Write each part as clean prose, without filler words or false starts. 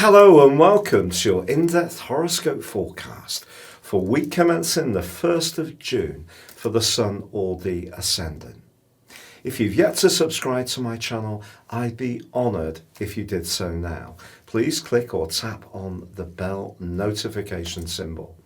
Hello and welcome to your in-depth horoscope forecast for week commencing the 1st of June for the Sun or the Ascendant. If you've yet to subscribe to my channel, I'd be honoured if you did so now. Please click or tap on the bell notification symbol.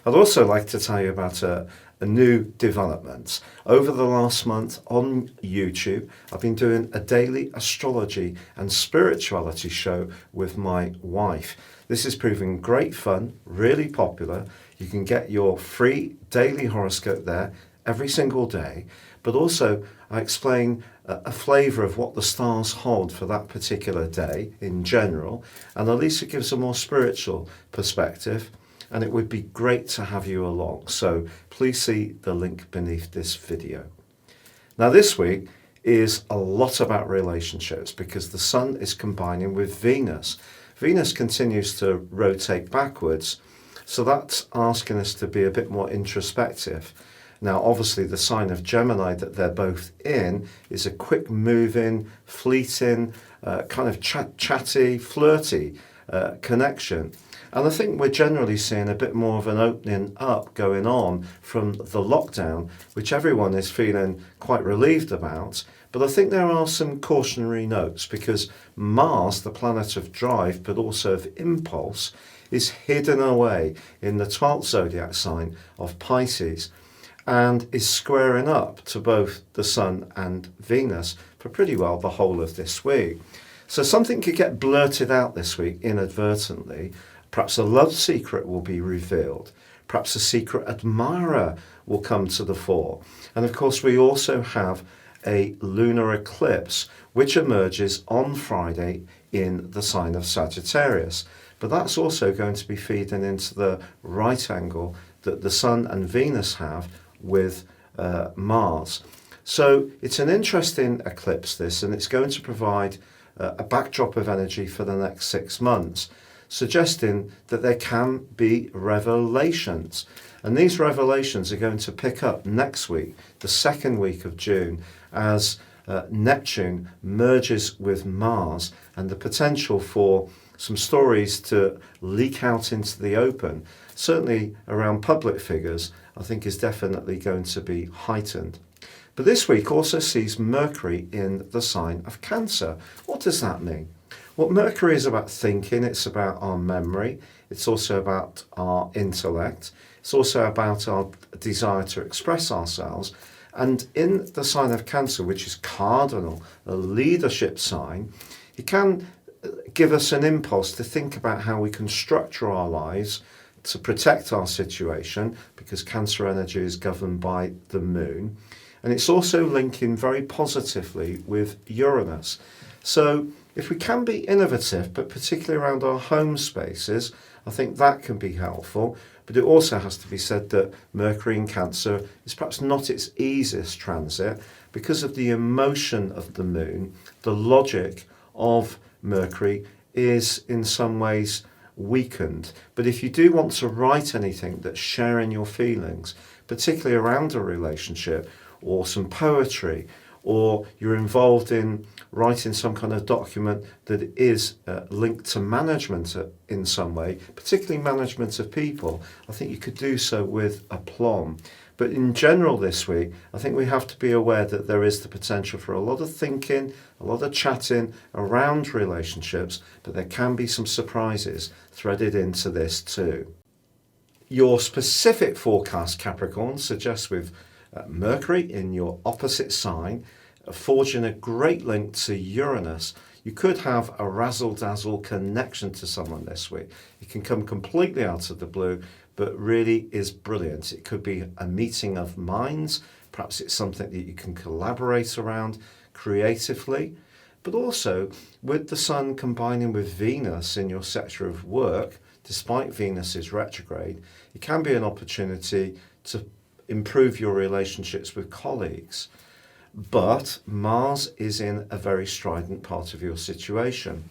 I'd also like to tell you about a new development. Over the last month on YouTube, I've been doing a daily astrology and spirituality show with my wife. This is proving great fun, really popular. You can get your free daily horoscope there every single day, but also I explain a flavour of what the stars hold for that particular day in general, and at least it gives a more spiritual perspective. And it would be great to have you along. So please see the link beneath this video. Now this week is a lot about relationships because the Sun is combining with Venus. Venus continues to rotate backwards, so that's asking us to be a bit more introspective. Now obviously the sign of Gemini that they're both in is a quick moving, fleeting, kind of chatty, flirty connection. And I think we're generally seeing a bit more of an opening up going on from the lockdown, which everyone is feeling quite relieved about. But I think there are some cautionary notes because Mars, the planet of drive, but also of impulse, is hidden away in the 12th zodiac sign of Pisces and is squaring up to both the Sun and Venus for pretty well the whole of this week. So something could get blurted out this week inadvertently. Perhaps a love secret will be revealed. Perhaps a secret admirer will come to the fore. And of course, we also have a lunar eclipse, which emerges on Friday in the sign of Sagittarius. But that's also going to be feeding into the right angle that the Sun and Venus have with Mars. So it's an interesting eclipse, this, and it's going to provide a backdrop of energy for the next 6 months, suggesting that there can be revelations. And these revelations are going to pick up next week, the second week of June, as Neptune merges with Mars, and the potential for some stories to leak out into the open, certainly around public figures, I think is definitely going to be heightened. But this week also sees Mercury in the sign of Cancer. What does that mean? Well, Mercury is about thinking, it's about our memory, it's also about our intellect, it's also about our desire to express ourselves. And in the sign of Cancer, which is cardinal, a leadership sign, it can give us an impulse to think about how we can structure our lives to protect our situation, because Cancer energy is governed by the moon. And it's also linking very positively with Uranus. So if we can be innovative, but particularly around our home spaces, I think that can be helpful. But it also has to be said that Mercury in Cancer is perhaps not its easiest transit because of the emotion of the moon. The logic of Mercury is in some ways weakened. But if you do want to write anything that's sharing your feelings, particularly around a relationship or some poetry, or you're involved in writing some kind of document that is linked to management in some way, particularly management of people, I think you could do so with aplomb. But in general this week, I think we have to be aware that there is the potential for a lot of thinking, a lot of chatting around relationships, but there can be some surprises threaded into this too. Your specific forecast, Capricorn, suggests with Mercury in your opposite sign, forging a great link to Uranus, you could have a razzle-dazzle connection to someone this week. It can come completely out of the blue, but really is brilliant. It could be a meeting of minds. Perhaps it's something that you can collaborate around creatively. But also, with the Sun combining with Venus in your sector of work, despite Venus's retrograde, it can be an opportunity to improve your relationships with colleagues. But Mars is in a very strident part of your situation.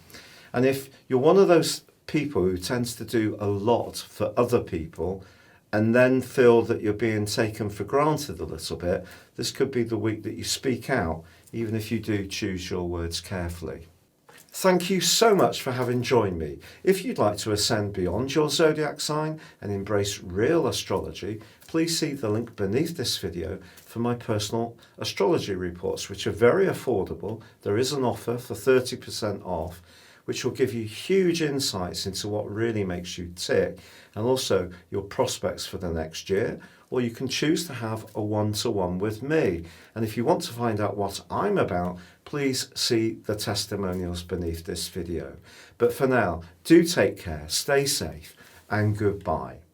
And if you're one of those people who tends to do a lot for other people and then feel that you're being taken for granted a little bit, this could be the week that you speak out, even if you do choose your words carefully. Thank you so much for having joined me. If you'd like to ascend beyond your zodiac sign and embrace real astrology, please see the link beneath this video for my personal astrology reports, which are very affordable. There is an offer for 30% off, which will give you huge insights into what really makes you tick and also your prospects for the next year. Or you can choose to have a one-to-one with me. And if you want to find out what I'm about, please see the testimonials beneath this video. But for now, do take care, stay safe, and goodbye.